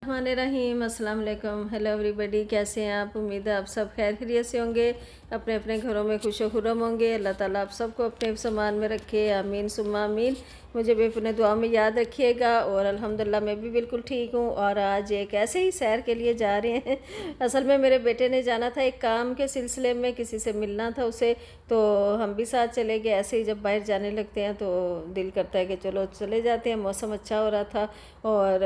रहीम अस्सलाम वालेकुम। Hello everybody, कैसे हैं आप? उम्मीद है आप सब खैर खैरियत से होंगे, अपने अपने घरों में खुशो खुरम होंगे। अल्लाह ताला आप सबको अपने सामान में रखे, आमीन सुम्मा आमीन। मुझे भी अपने दुआ में याद रखिएगा। और अल्हम्दुलिल्लाह मैं भी बिल्कुल ठीक हूँ। और आज एक ऐसे ही सैर के लिए जा रहे हैं। असल में मेरे बेटे ने जाना था एक काम के सिलसिले में, किसी से मिलना था उसे, तो हम भी साथ चले गए। ऐसे ही जब बाहर जाने लगते हैं तो दिल करता है कि चलो चले जाते हैं। मौसम अच्छा हो रहा था और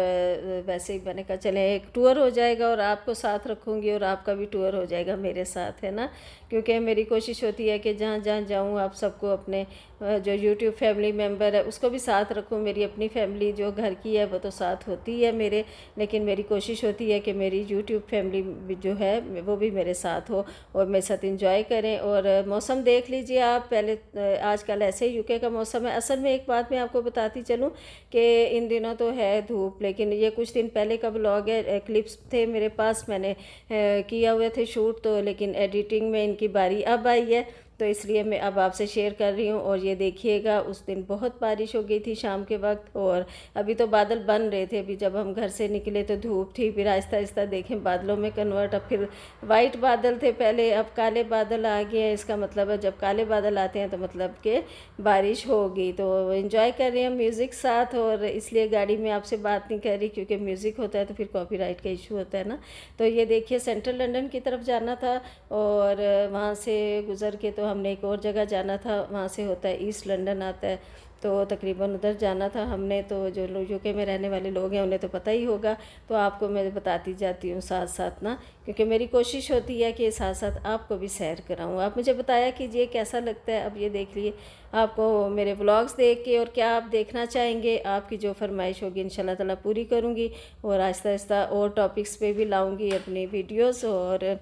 वैसे ही मैंने कहा चले एक टूर हो जाएगा और आपको साथ रखूँगी और आपका भी टूर हो जाएगा मेरे साथ, है ना। क्योंकि मेरी कोशिश होती है कि जहाँ जहाँ जाऊँ आप सबको, अपने जो यूट्यूब फैमिली मेम्बर है उसको भी साथ रखूँ। मेरी अपनी फैमिली जो घर की है वो तो साथ होती है मेरे, लेकिन मेरी कोशिश होती है कि मेरी यूट्यूब फैमिली जो है वो भी मेरे साथ हो और मेरे साथ इंजॉय करें। और मौसम देख लीजिए आप, पहले आजकल ऐसे ही यूके का मौसम है। असल में एक बात मैं आपको बताती चलूँ कि इन दिनों तो है धूप, लेकिन ये कुछ दिन पहले का ब्लॉग है, क्लिप्स थे मेरे पास, मैंने किया हुए थे शूट, तो लेकिन एडिटिंग में इनकी बारी अब आई है, तो इसलिए मैं अब आपसे शेयर कर रही हूँ। और ये देखिएगा, उस दिन बहुत बारिश हो गई थी शाम के वक्त, और अभी तो बादल बन रहे थे। अभी जब हम घर से निकले तो धूप थी, फिर आहिस्ता आहिस्ता देखें बादलों में कन्वर्ट, अब फिर वाइट बादल थे पहले, अब काले बादल आ गए हैं। इसका मतलब है जब काले बादल आते हैं तो मतलब कि बारिश होगी। तो एंजॉय कर रहे हैं म्यूज़िक साथ, और इसलिए गाड़ी में आपसे बात नहीं कर रही क्योंकि म्यूज़िक होता है तो फिर कॉपीराइट का इशू होता है ना। तो ये देखिए सेंट्रल लंदन की तरफ जाना था और वहाँ से गुज़र के तो हमने एक और जगह जाना था, वहाँ से होता है ईस्ट लंदन आता है, तो तकरीबन उधर जाना था हमने। तो जो लोग यूके में रहने वाले लोग हैं उन्हें तो पता ही होगा, तो आपको मैं बताती जाती हूँ साथ साथ ना, क्योंकि मेरी कोशिश होती है कि साथ साथ आपको भी सैर कराऊँ। आप मुझे बताया कीजिए कैसा लगता है। अब ये देख लिए आपको मेरे व्लॉग्स देख के, और क्या आप देखना चाहेंगे, आपकी जो फरमाइश होगी इंशाल्लाह ताला पूरी करूँगी। और आहिस्ता आहिस्ता और टॉपिक्स पे भी लाऊँगी अपनी वीडियोज़। और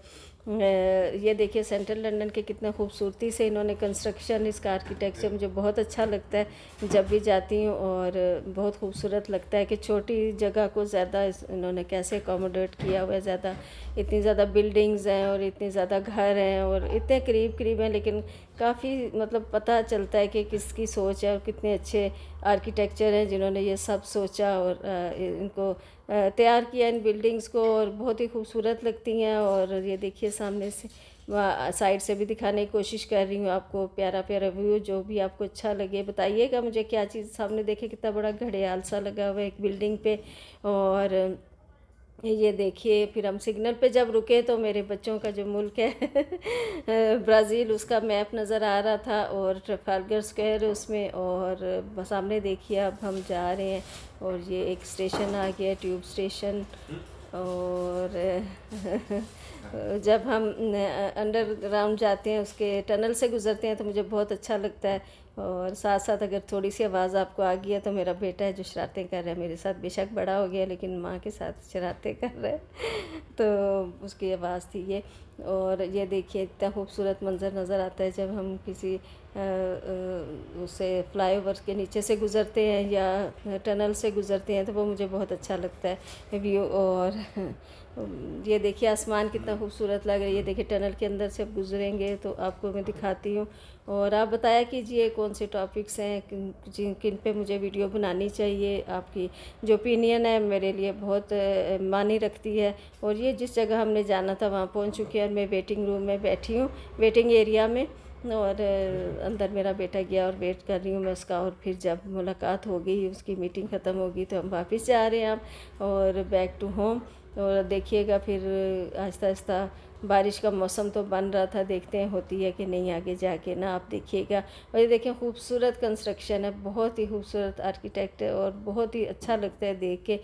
ये देखिए सेंट्रल लंदन के कितना खूबसूरती से इन्होंने कंस्ट्रक्शन, इसका आर्किटेक्चर मुझे बहुत अच्छा लगता है जब भी जाती हूँ। और बहुत खूबसूरत लगता है कि छोटी जगह को ज़्यादा इन्होंने कैसे अकोमोडेट किया हुआ है। ज़्यादा इतनी ज़्यादा बिल्डिंग्स हैं और इतने ज़्यादा घर हैं और इतने करीब करीब हैं, लेकिन काफ़ी मतलब पता चलता है कि किसकी सोच है और कितने अच्छे आर्किटेक्चर हैं जिन्होंने ये सब सोचा और इनको तैयार किया इन बिल्डिंग्स को, और बहुत ही खूबसूरत लगती हैं। और ये देखिए सामने से साइड से भी दिखाने की कोशिश कर रही हूँ आपको, प्यारा प्यारा व्यू। जो भी आपको अच्छा लगे बताइएगा मुझे क्या चीज़। सामने देखे कितना बड़ा घड़ियाल सा लगा हुआ है एक बिल्डिंग पे। और ये देखिए फिर हम सिग्नल पे जब रुके तो मेरे बच्चों का जो मुल्क है ब्राज़ील, उसका मैप नज़र आ रहा था और ट्रफालगर स्क्वायर उसमें। और सामने देखिए अब हम जा रहे हैं और ये एक स्टेशन आ गया, ट्यूब स्टेशन। और जब हम अंडरग्राउंड जाते हैं, उसके टनल से गुज़रते हैं, तो मुझे बहुत अच्छा लगता है। और साथ साथ अगर थोड़ी सी आवाज़ आपको आ गई है तो मेरा बेटा है जो शरारतें कर रहा है मेरे साथ, बेशक बड़ा हो गया लेकिन माँ के साथ शरारतें कर रहा है तो उसकी आवाज़ थी ये। और ये देखिए इतना खूबसूरत मंज़र नज़र आता है जब हम किसी उसे फ्लाईओवर के नीचे से गुज़रते हैं या टनल से गुज़रते हैं, तो वो मुझे बहुत अच्छा लगता है व्यू। और ये देखिए आसमान कितना खूबसूरत लग रहा है। ये देखिए टनल के अंदर से अब गुजरेंगे तो आपको मैं दिखाती हूँ। और आप बताया कीजिए कौन से टॉपिक्स हैं, किन पे मुझे वीडियो बनानी चाहिए। आपकी जो ओपिनियन है मेरे लिए बहुत मानी रखती है। और ये जिस जगह हमने जाना था वहाँ पहुँच चुके हैं और मैं वेटिंग रूम में बैठी हूँ, वेटिंग एरिया में। और अंदर मेरा बेटा गया और वेट कर रही हूँ मैं उसका। और फिर जब मुलाकात हो गई, उसकी मीटिंग ख़त्म होगी, तो हम वापस जा रहे हैं अब और बैक टू होम। और देखिएगा फिर आहिस्ता आहिस्ता बारिश का मौसम तो बन रहा था, देखते हैं होती है कि नहीं आगे जाके ना, आप देखिएगा। और ये देखें खूबसूरत कंस्ट्रक्शन है, बहुत ही खूबसूरत आर्किटेक्ट है और बहुत ही अच्छा लगता है देख के।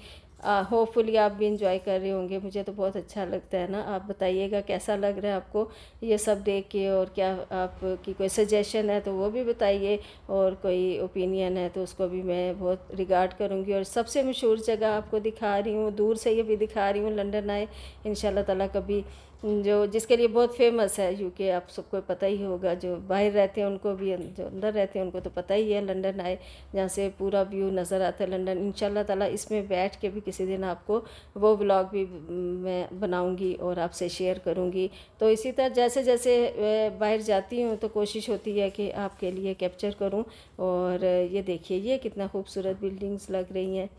होपफुली आप भी इंजॉय कर रहे होंगे, मुझे तो बहुत अच्छा लगता है ना। आप बताइएगा कैसा लग रहा है आपको ये सब देख के, और क्या आपकी कोई सजेशन है तो वो भी बताइए, और कोई ओपिनियन है तो उसको भी मैं बहुत रिगार्ड करूँगी। और सबसे मशहूर जगह आपको दिखा रही हूँ, दूर से ये भी दिखा रही हूँ, लंदन आए इंशाल्लाह ताला कभी, जो जिसके लिए बहुत फेमस है यूके, आप सबको पता ही होगा। जो बाहर रहते हैं उनको भी, जो अंदर रहते हैं उनको तो पता ही है, लंदन आए जहाँ से पूरा व्यू नज़र आता है लंदन। इंशाल्लाह ताला इसमें बैठ के भी किसी दिन आपको वो व्लॉग भी मैं बनाऊंगी और आपसे शेयर करूंगी। तो इसी तरह जैसे जैसे बाहर जाती हूँ तो कोशिश होती है कि आपके लिए कैप्चर करूँ। और ये देखिए ये कितना खूबसूरत बिल्डिंग्स लग रही हैं।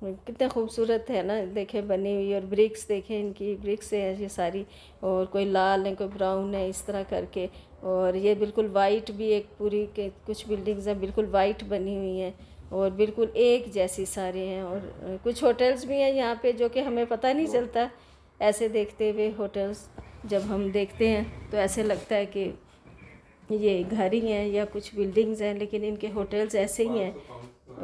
कितना खूबसूरत है ना, देखें बनी हुई। और ब्रिक्स देखें, इनकी ब्रिक्स है ये सारी, और कोई लाल है कोई ब्राउन है इस तरह करके। और ये बिल्कुल वाइट भी, एक पूरी के कुछ बिल्डिंग्स हैं बिल्कुल वाइट बनी हुई हैं और बिल्कुल एक जैसी सारे हैं। और कुछ होटल्स भी हैं यहाँ पे जो कि हमें पता नहीं चलता ऐसे देखते हुए। होटल्स जब हम देखते हैं तो ऐसे लगता है कि ये घर ही हैं या कुछ बिल्डिंग्स हैं, लेकिन इनके होटल्स ऐसे ही हैं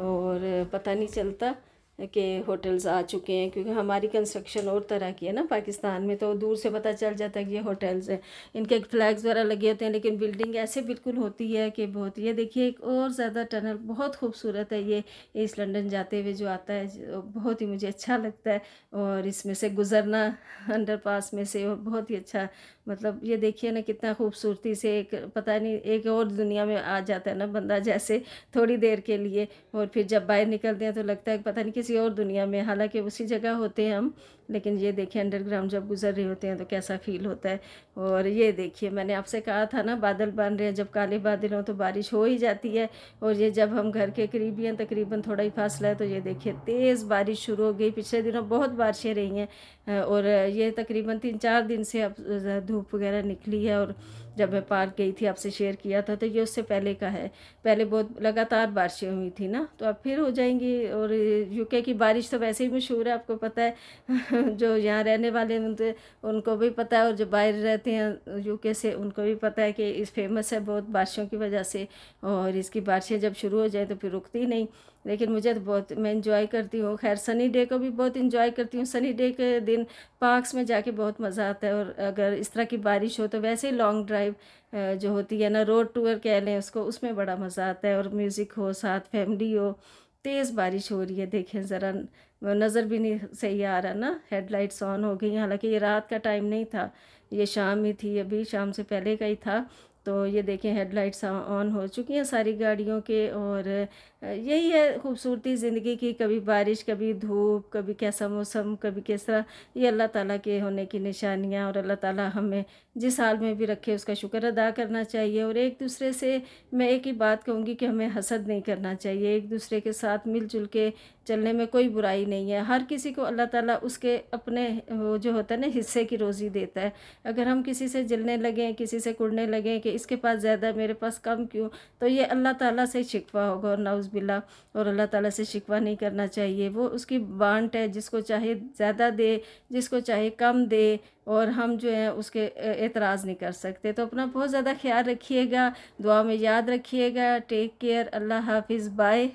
और पता नहीं चलता कि होटल्स आ चुके हैं, क्योंकि हमारी कंस्ट्रक्शन और तरह की है ना पाकिस्तान में, तो दूर से पता चल जाता है कि ये होटल्स हैं। इनके फ्लैग्स वगैरह लगे होते हैं, लेकिन बिल्डिंग ऐसे बिल्कुल होती है कि बहुत। ये देखिए एक और ज़्यादा टनल बहुत खूबसूरत है ये ईस्ट लंदन जाते हुए जो आता है, बहुत ही मुझे अच्छा लगता है। और इसमें से गुज़रना अंडरपास में से, और बहुत ही अच्छा, मतलब ये देखिए ना कितना खूबसूरती से, एक पता नहीं एक और दुनिया में आ जाता है ना बंदा जैसे, थोड़ी देर के लिए। और फिर जब बाहर निकलते हैं तो लगता है पता नहीं किसी और दुनिया में, हालांकि उसी जगह होते हैं हम, लेकिन ये देखिए अंडरग्राउंड जब गुजर रहे होते हैं तो कैसा फील होता है। और ये देखिए मैंने आपसे कहा था ना बादल बन रहे हैं, जब काले बादल हों तो बारिश हो ही जाती है। और ये जब हम घर के करीब ही हैं, तकरीबन थोड़ा ही फासला है, तो ये देखिए तेज़ बारिश शुरू हो गई। पिछले दिनों बहुत बारिशें रही हैं और ये तकरीबन 3-4 दिन से अब धूप वगैरह निकली है। और जब मैं पार्क गई थी आपसे शेयर किया था, तो ये उससे पहले का है। पहले बहुत लगातार बारिशें हुई थी ना, तो अब फिर हो जाएंगी। और यूके की बारिश तो वैसे ही मशहूर है, आपको पता है जो यहाँ रहने वाले हैं उनको भी पता है, और जो बाहर रहते हैं यूके से उनको भी पता है कि इस फेमस है बहुत बारिशों की वजह से। और इसकी बारिशें जब शुरू हो जाए तो फिर रुकती नहीं। लेकिन मुझे तो बहुत, मैं इंजॉय करती हूँ। खैर सनी डे को भी बहुत इंजॉय करती हूँ। सनी डे के दिन पार्क्स में जाके बहुत मज़ा आता है। और अगर इस तरह की बारिश हो तो वैसे ही लॉन्ग ड्राइव जो होती है ना, रोड टूर कह लें उसको, उसमें बड़ा मज़ा आता है। और म्यूज़िक हो, साथ फैमिली हो। तेज़ बारिश हो रही है, देखें ज़रा, नज़र भी नहीं सही आ रहा ना, हेडलाइट्स ऑन हो गई। हालांकि ये रात का टाइम नहीं था, ये शाम ही थी, अभी शाम से पहले का ही था। तो ये देखें हेडलाइट्स ऑन हो चुकी हैं सारी गाड़ियों के। और यही है खूबसूरती ज़िंदगी की, कभी बारिश कभी धूप, कभी कैसा मौसम कभी किस तरह। ये अल्लाह ताला के होने की निशानियाँ। और अल्लाह ताला हमें जिस हाल में भी रखे उसका शुक्र अदा करना चाहिए। और एक दूसरे से मैं एक ही बात कहूँगी कि हमें हसद नहीं करना चाहिए, एक दूसरे के साथ मिलजुल के चलने में कोई बुराई नहीं है। हर किसी को अल्लाह ताला उसके अपने वो जो होता है ना हिस्से की रोज़ी देता है। अगर हम किसी से जलने लगें, किसी से कुड़ने लगें कि इसके पास ज़्यादा मेरे पास कम क्यों, तो ये अल्लाह ताला से शिकवा होगा, और नाउज़ बिल्ला। और अल्लाह ताला से शिकवा नहीं करना चाहिए, वो उसकी बांट है, जिसको चाहे ज़्यादा दे, जिसको चाहे कम दे। और हम जो है उसके एतराज़ नहीं कर सकते। तो अपना बहुत ज़्यादा ख्याल रखिएगा, दुआ में याद रखिएगा। टेक केयर, अल्लाह हाफिज़, बाय।